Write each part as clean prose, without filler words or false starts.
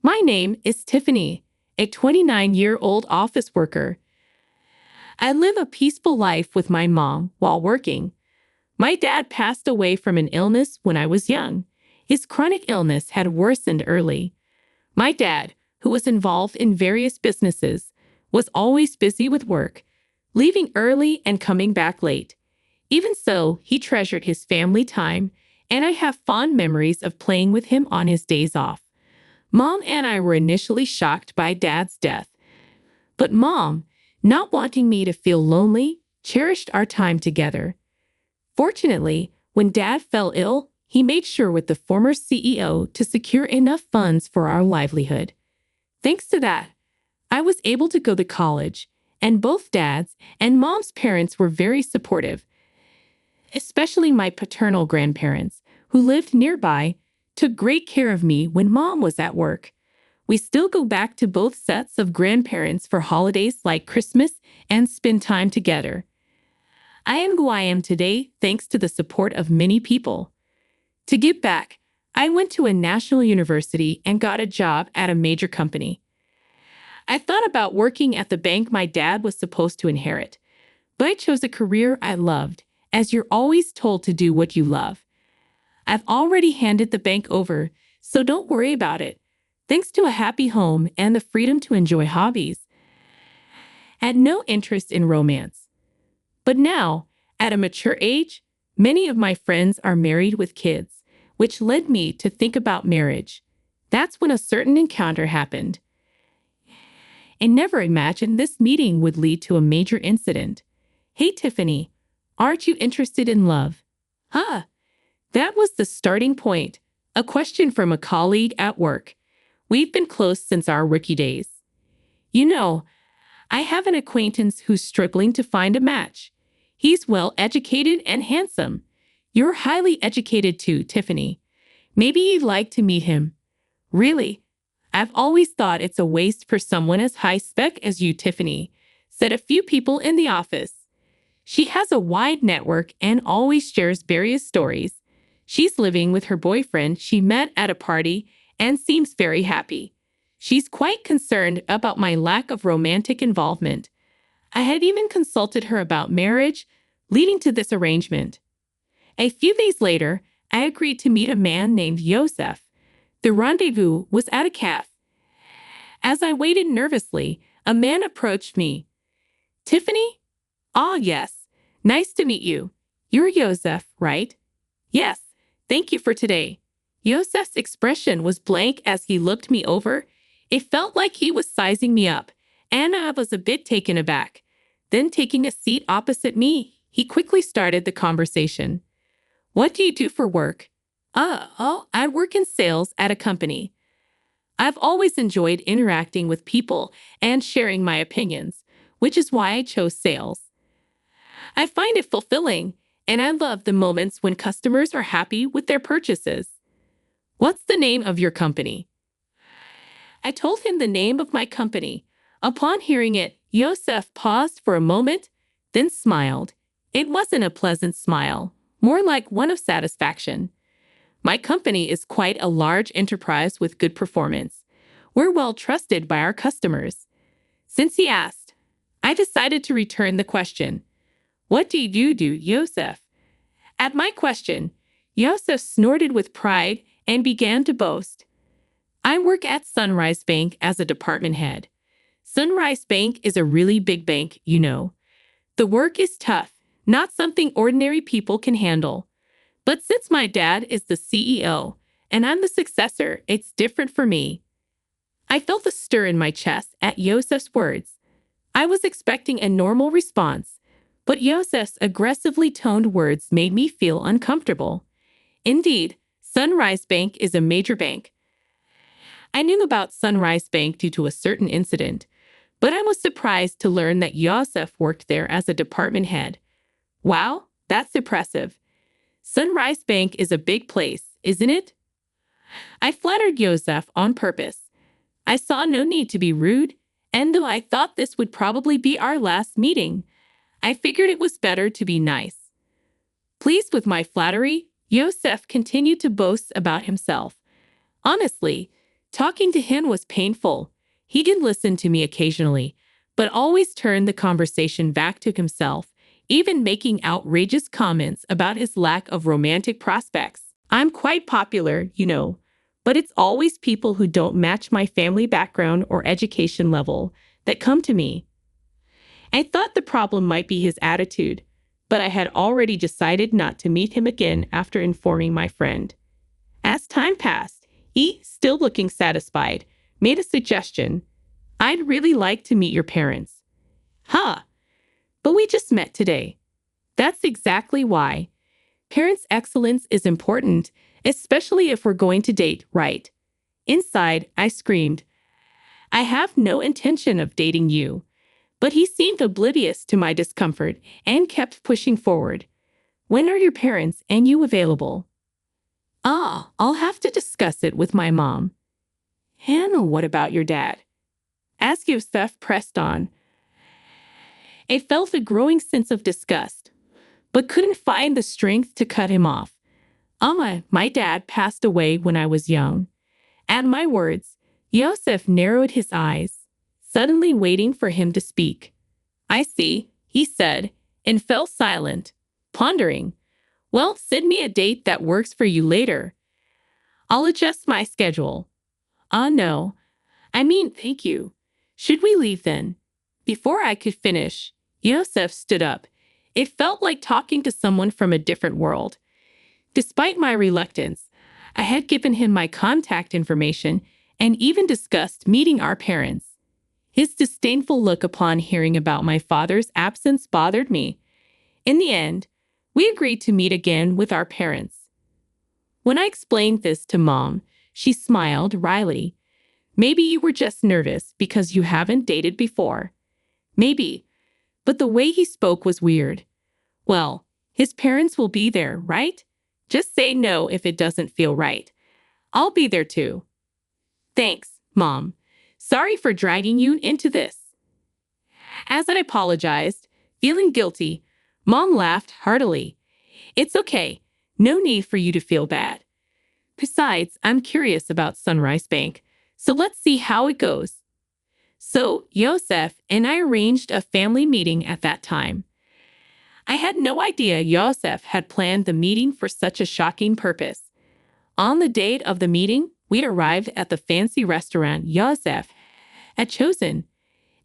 My name is Tiffany, a 29-year-old office worker. I live a peaceful life with my mom while working. My dad passed away from an illness when I was young. His chronic illness had worsened early. My dad, who was involved in various businesses, was always busy with work, leaving early and coming back late. Even so, he treasured his family time, and I have fond memories of playing with him on his days off. Mom and I were initially shocked by Dad's death, but Mom, not wanting me to feel lonely, cherished our time together. Fortunately, when Dad fell ill, he made sure with the former CEO to secure enough funds for our livelihood. Thanks to that, I was able to go to college, and both Dad's and Mom's parents were very supportive, especially my paternal grandparents, who lived nearby, took great care of me when Mom was at work. We still go back to both sets of grandparents for holidays like Christmas and spend time together. I am who I am today thanks to the support of many people. To give back, I went to a national university and got a job at a major company. I thought about working at the bank my dad was supposed to inherit, but I chose a career I loved, as you're always told to do what you love. I've already handed the bank over, so don't worry about it. Thanks to a happy home and the freedom to enjoy hobbies. I had no interest in romance. But now, at a mature age, many of my friends are married with kids, which led me to think about marriage. That's when a certain encounter happened. I never imagined this meeting would lead to a major incident. Hey, Tiffany, aren't you interested in love? Huh. That was the starting point. A question from a colleague at work. We've been close since our rookie days. You know, I have an acquaintance who's struggling to find a match. He's well-educated and handsome. You're highly educated too, Tiffany. Maybe you'd like to meet him. Really? I've always thought it's a waste for someone as high-spec as you, Tiffany, said a few people in the office. She has a wide network and always shares various stories. She's living with her boyfriend she met at a party and seems very happy. She's quite concerned about my lack of romantic involvement. I had even consulted her about marriage, leading to this arrangement. A few days later, I agreed to meet a man named Yosef. The rendezvous was at a cafe. As I waited nervously, a man approached me. Tiffany? Ah, yes. Nice to meet you. You're Yosef, right? Yes. Thank you for today. Yosef's expression was blank as he looked me over. It felt like he was sizing me up, and I was a bit taken aback. Then, taking a seat opposite me, he quickly started the conversation. What do you do for work? I work in sales at a company. I've always enjoyed interacting with people and sharing my opinions, which is why I chose sales. I find it fulfilling, and I love the moments when customers are happy with their purchases. What's the name of your company? I told him the name of my company. Upon hearing it, Yosef paused for a moment, then smiled. It wasn't a pleasant smile, more like one of satisfaction. My company is quite a large enterprise with good performance. We're well trusted by our customers. Since he asked, I decided to return the question. What do you do, Yosef? At my question, Yosef snorted with pride and began to boast. I work at Sunrise Bank as a department head. Sunrise Bank is a really big bank, you know. The work is tough, not something ordinary people can handle. But since my dad is the CEO and I'm the successor, it's different for me. I felt a stir in my chest at Yosef's words. I was expecting a normal response, but Yosef's aggressively toned words made me feel uncomfortable. Indeed, Sunrise Bank is a major bank. I knew about Sunrise Bank due to a certain incident, but I was surprised to learn that Yosef worked there as a department head. Wow, that's impressive. Sunrise Bank is a big place, isn't it? I flattered Yosef on purpose. I saw no need to be rude, and though I thought this would probably be our last meeting, I figured it was better to be nice. Pleased with my flattery, Yosef continued to boast about himself. Honestly, Talking to him was painful. He did listen to me occasionally, but always turned the conversation back to himself, even making outrageous comments about his lack of romantic prospects. I'm quite popular, but it's always people who don't match my family background or education level that come to me. I thought the problem might be his attitude, but I had already decided not to meet him again after informing my friend. As time passed, he, still looking satisfied, made a suggestion. I'd really like to meet your parents. Huh, but we just met today. That's exactly why. Parents' excellence is important, especially if we're going to date, right? Inside, I screamed, I have no intention of dating you. But he seemed oblivious to my discomfort and kept pushing forward. When are your parents and you available? I'll have to discuss it with my mom. And what about your dad? As Yosef pressed on, I felt a growing sense of disgust, but couldn't find the strength to cut him off. My dad passed away when I was young. At my words, Yosef narrowed his eyes, suddenly waiting for him to speak. I see, he said, and fell silent, pondering. Well, send me a date that works for you later. I'll adjust my schedule. No. Thank you. Should we leave then? Before I could finish, Yosef stood up. It felt like talking to someone from a different world. Despite my reluctance, I had given him my contact information and even discussed meeting our parents. His disdainful look upon hearing about my father's absence bothered me. In the end, we agreed to meet again with our parents. When I explained this to Mom, she smiled wryly. Maybe you were just nervous because you haven't dated before. Maybe, but the way he spoke was weird. Well, his parents will be there, right? Just say no if it doesn't feel right. I'll be there too. Thanks, Mom. Sorry for dragging you into this. As I apologized, feeling guilty, Mom laughed heartily. It's okay. No need for you to feel bad. Besides, I'm curious about Sunrise Bank, so let's see how it goes. So, Yosef and I arranged a family meeting at that time. I had no idea Yosef had planned the meeting for such a shocking purpose. On the date of the meeting, we arrived at the fancy restaurant Yosef had chosen.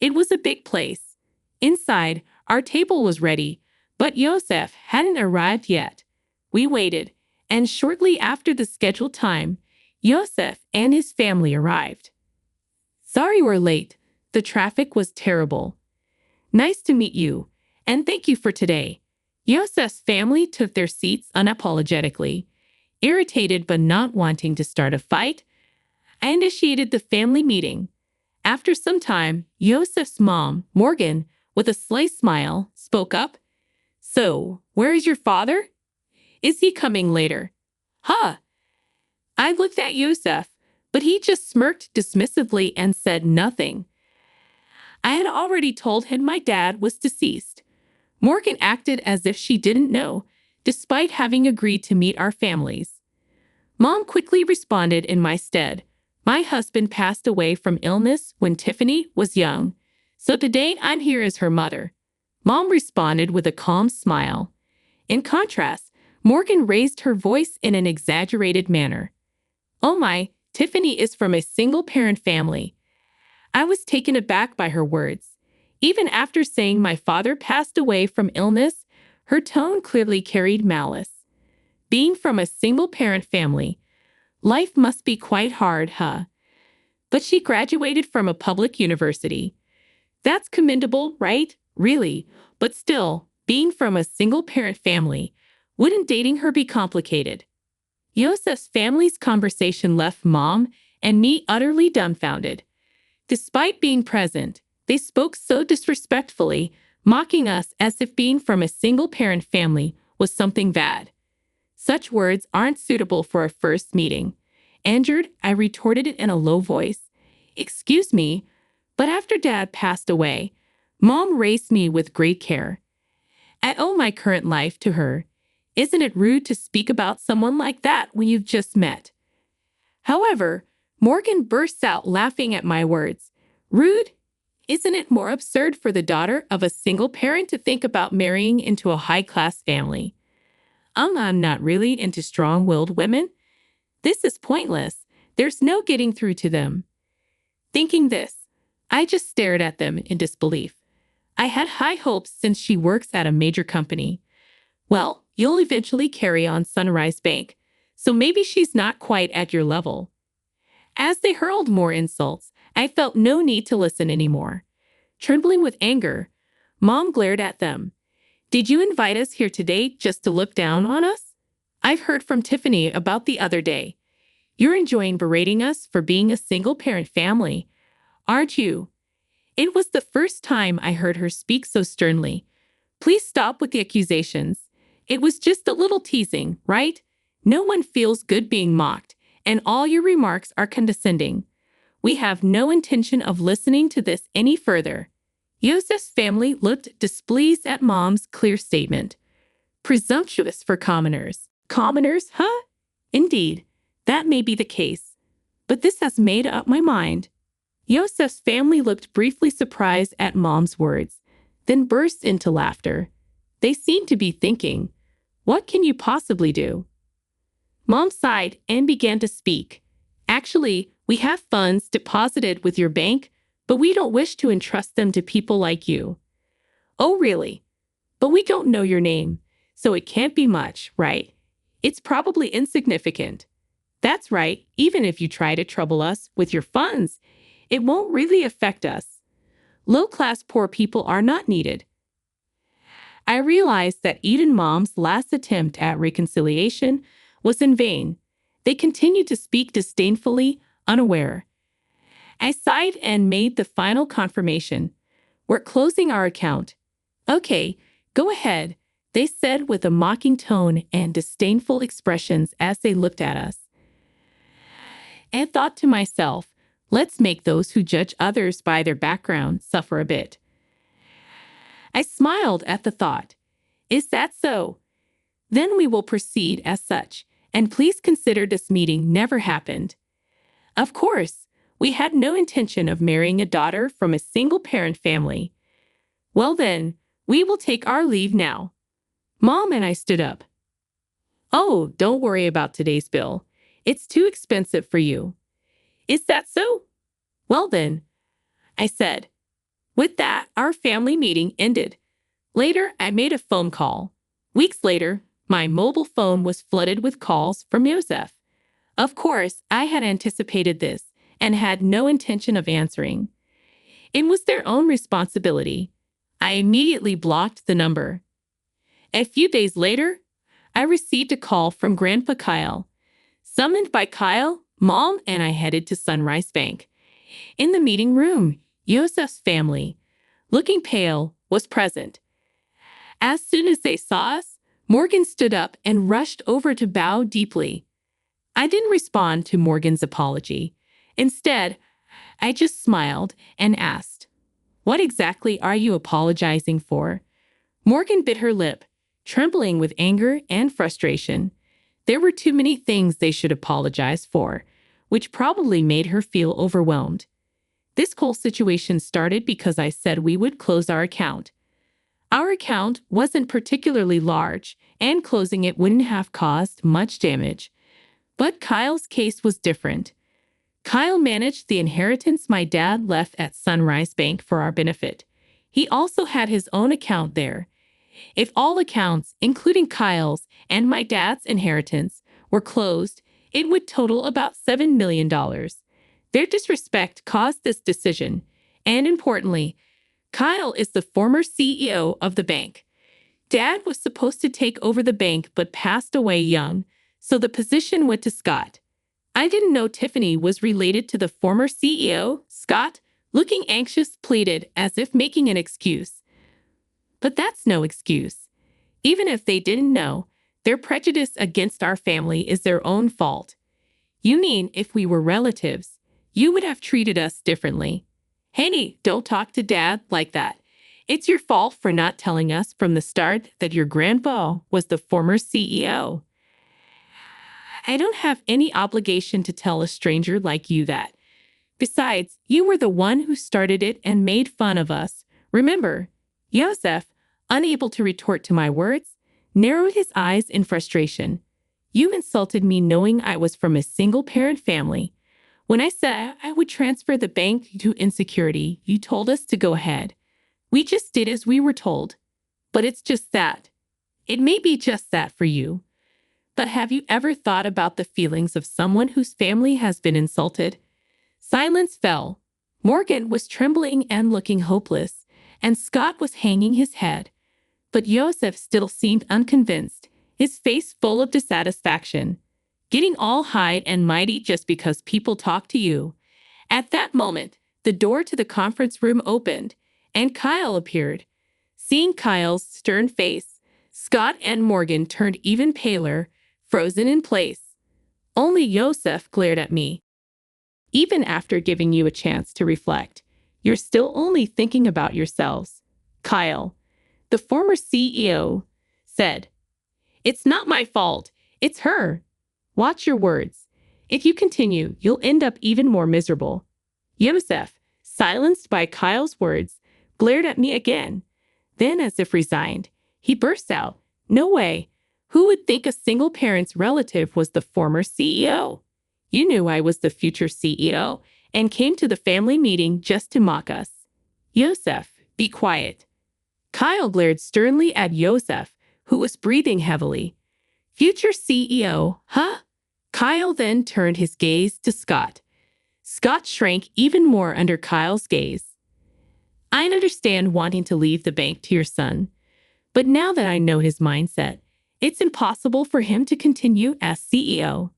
It was a big place. Inside, our table was ready, but Yosef hadn't arrived yet. We waited, and shortly after the scheduled time, Yosef and his family arrived. Sorry we're late. The traffic was terrible. Nice to meet you, and thank you for today. Yosef's family took their seats unapologetically. Irritated but not wanting to start a fight, I initiated the family meeting. After some time, Yosef's mom, Morgan, with a sly smile, spoke up. So, where is your father? Is he coming later? Huh. I looked at Yosef, but he just smirked dismissively and said nothing. I had already told him my dad was deceased. Morgan acted as if she didn't know, despite having agreed to meet our families. Mom quickly responded in my stead. My husband passed away from illness when Tiffany was young, so today I'm here as her mother. Mom responded with a calm smile. In contrast, Morgan raised her voice in an exaggerated manner. Oh my, Tiffany is from a single-parent family. I was taken aback by her words. Even after saying my father passed away from illness, her tone clearly carried malice. Being from a single-parent family, life must be quite hard, huh? But she graduated from a public university. That's commendable, right? Really. But still, being from a single-parent family, wouldn't dating her be complicated? Yosef's family's conversation left Mom and me utterly dumbfounded. Despite being present, they spoke so disrespectfully, mocking us as if being from a single-parent family was something bad. Such words aren't suitable for a first meeting. Angered, I retorted it in a low voice. Excuse me, but after Dad passed away, Mom raised me with great care. I owe my current life to her. Isn't it rude to speak about someone like that when you've just met? However, Morgan bursts out laughing at my words. Rude? Isn't it more absurd for the daughter of a single parent to think about marrying into a high-class family? I'm not really into strong-willed women. This is pointless. There's no getting through to them. Thinking this, I just stared at them in disbelief. I had high hopes since she works at a major company. Well, you'll eventually carry on Sunrise Bank, so maybe she's not quite at your level. As they hurled more insults, I felt no need to listen anymore. Trembling with anger, Mom glared at them. Did you invite us here today just to look down on us? I've heard from Tiffany about the other day. You're enjoying berating us for being a single-parent family, aren't you? It was the first time I heard her speak so sternly. Please stop with the accusations. It was just a little teasing, right? No one feels good being mocked, and all your remarks are condescending. We have no intention of listening to this any further. Yosef's family looked displeased at Mom's clear statement. Presumptuous for commoners. Commoners, huh? Indeed, that may be the case. But this has made up my mind. Yosef's family looked briefly surprised at Mom's words, then burst into laughter. They seemed to be thinking, what can you possibly do? Mom sighed and began to speak. Actually, we have funds deposited with your bank, but we don't wish to entrust them to people like you. Oh, really? But we don't know your name, so it can't be much, right? It's probably insignificant. That's right, even if you try to trouble us with your funds, it won't really affect us. Low-class poor people are not needed. I realized that Eden Mom's last attempt at reconciliation was in vain. They continued to speak disdainfully, unaware. I sighed and made the final confirmation. We're closing our account. Okay, go ahead, they said with a mocking tone and disdainful expressions as they looked at us. I thought to myself, let's make those who judge others by their background suffer a bit. I smiled at the thought. Is that so? Then we will proceed as such, and please consider this meeting never happened. Of course, we had no intention of marrying a daughter from a single-parent family. Well then, we will take our leave now. Mom and I stood up. Oh, don't worry about today's bill. It's too expensive for you. Is that so? Well then, I said. With that, our family meeting ended. Later, I made a phone call. Weeks later, my mobile phone was flooded with calls from Yosef. Of course, I had anticipated this and had no intention of answering. It was their own responsibility. I immediately blocked the number. A few days later, I received a call from Grandpa Kyle. Summoned by Kyle, Mom and I headed to Sunrise Bank. In the meeting room, Yosef's family, looking pale, was present. As soon as they saw us, Morgan stood up and rushed over to bow deeply. I didn't respond to Morgan's apology. Instead, I just smiled and asked, "What exactly are you apologizing for?" Morgan bit her lip, trembling with anger and frustration. There were too many things they should apologize for, which probably made her feel overwhelmed. This whole situation started because I said we would close our account. Our account wasn't particularly large, and closing it wouldn't have caused much damage. But Kyle's case was different. Kyle managed the inheritance my dad left at Sunrise Bank for our benefit. He also had his own account there. If all accounts, including Kyle's and my dad's inheritance, were closed, it would total about $7 million. Their disrespect caused this decision, and importantly, Kyle is the former CEO of the bank. Dad was supposed to take over the bank but passed away young, so the position went to Scott. I didn't know Tiffany was related to the former CEO. Scott, looking anxious, pleaded as if making an excuse. But that's no excuse. Even if they didn't know, their prejudice against our family is their own fault. You mean if we were relatives, you would have treated us differently? Hey, don't talk to Dad like that. It's your fault for not telling us from the start that your grandpa was the former CEO. I don't have any obligation to tell a stranger like you that. Besides, you were the one who started it and made fun of us. Remember?" Yosef, unable to retort to my words, narrowed his eyes in frustration. "You insulted me knowing I was from a single-parent family. When I said I would transfer the bank to insecurity, you told us to go ahead. We just did as we were told. But it's just that. It may be just that for you. But have you ever thought about the feelings of someone whose family has been insulted?" Silence fell. Morgan was trembling and looking hopeless, and Scott was hanging his head. But Yosef still seemed unconvinced, his face full of dissatisfaction. "Getting all high and mighty just because people talk to you." At that moment, the door to the conference room opened, and Kyle appeared. Seeing Kyle's stern face, Scott and Morgan turned even paler, frozen in place. Only Yosef glared at me. "Even after giving you a chance to reflect, you're still only thinking about yourselves," Kyle, the former CEO, said. "It's not my fault. It's her. Watch your words. If you continue, you'll end up even more miserable." Yosef, silenced by Kyle's words, glared at me again. Then, as if resigned, he burst out, "No way. Who would think a single parent's relative was the former CEO? You knew I was the future CEO and came to the family meeting just to mock us." "Yosef, be quiet." Kyle glared sternly at Yosef, who was breathing heavily. "Future CEO, huh?" Kyle then turned his gaze to Scott. Scott shrank even more under Kyle's gaze. "I understand wanting to leave the bank to your son, but now that I know his mindset, it's impossible for him to continue as CEO.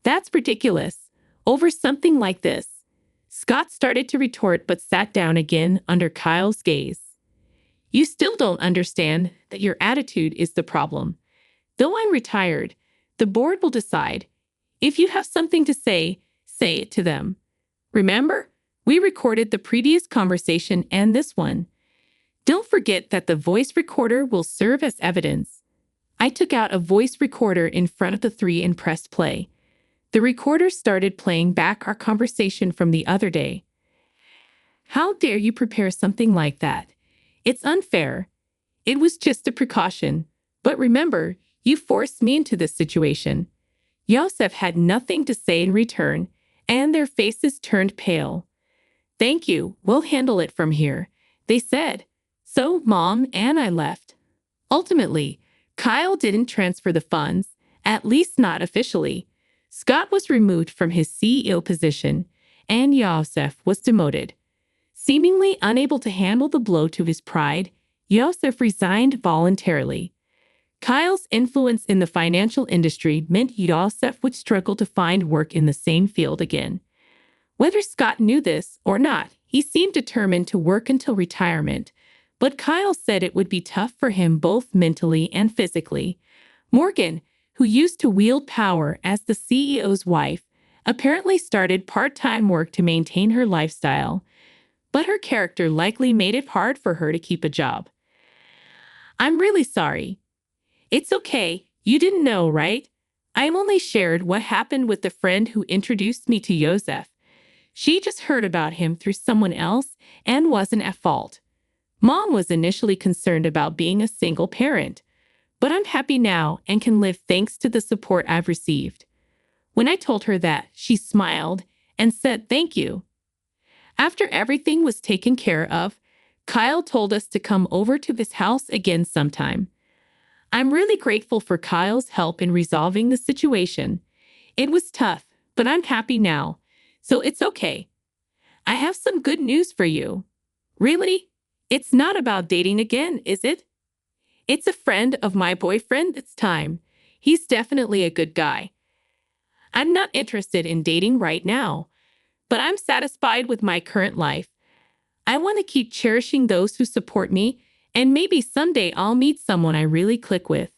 That's ridiculous. Over something like this." Scott started to retort but sat down again under Kyle's gaze. "You still don't understand that your attitude is the problem. Though I'm retired, the board will decide. If you have something to say it to them. Remember, we recorded the previous conversation and this one. Don't forget that the voice recorder will serve as evidence." I took out a voice recorder in front of the three and pressed play. The recorder started playing back our conversation from the other day. "How dare you prepare something like that? It's unfair. It was just a precaution. But remember, you forced me into this situation." Yosef had nothing to say in return, and their faces turned pale. "Thank you, we'll handle it from here," they said. So Mom and I left. Ultimately, Kyle didn't transfer the funds, at least not officially. Scott was removed from his CEO position, and Yosef was demoted. Seemingly unable to handle the blow to his pride, Yosef resigned voluntarily. Kyle's influence in the financial industry meant Yosef would struggle to find work in the same field again. Whether Scott knew this or not, he seemed determined to work until retirement, but Kyle said it would be tough for him both mentally and physically. Morgan, who used to wield power as the CEO's wife, apparently started part-time work to maintain her lifestyle, but her character likely made it hard for her to keep a job. "I'm really sorry." "It's okay. You didn't know, right? I only shared what happened with the friend who introduced me to Yosef. She just heard about him through someone else and wasn't at fault. Mom was initially concerned about being a single parent, but I'm happy now and can live thanks to the support I've received." When I told her that, she smiled and said thank you. After everything was taken care of, Kyle told us to come over to his house again sometime. I'm really grateful for Kyle's help in resolving the situation. It was tough, but I'm happy now, so it's okay. I have some good news for you. Really? It's not about dating again, is it? It's a friend of my boyfriend this time. He's definitely a good guy. I'm not interested in dating right now, but I'm satisfied with my current life. I want to keep cherishing those who support me, and maybe someday I'll meet someone I really click with.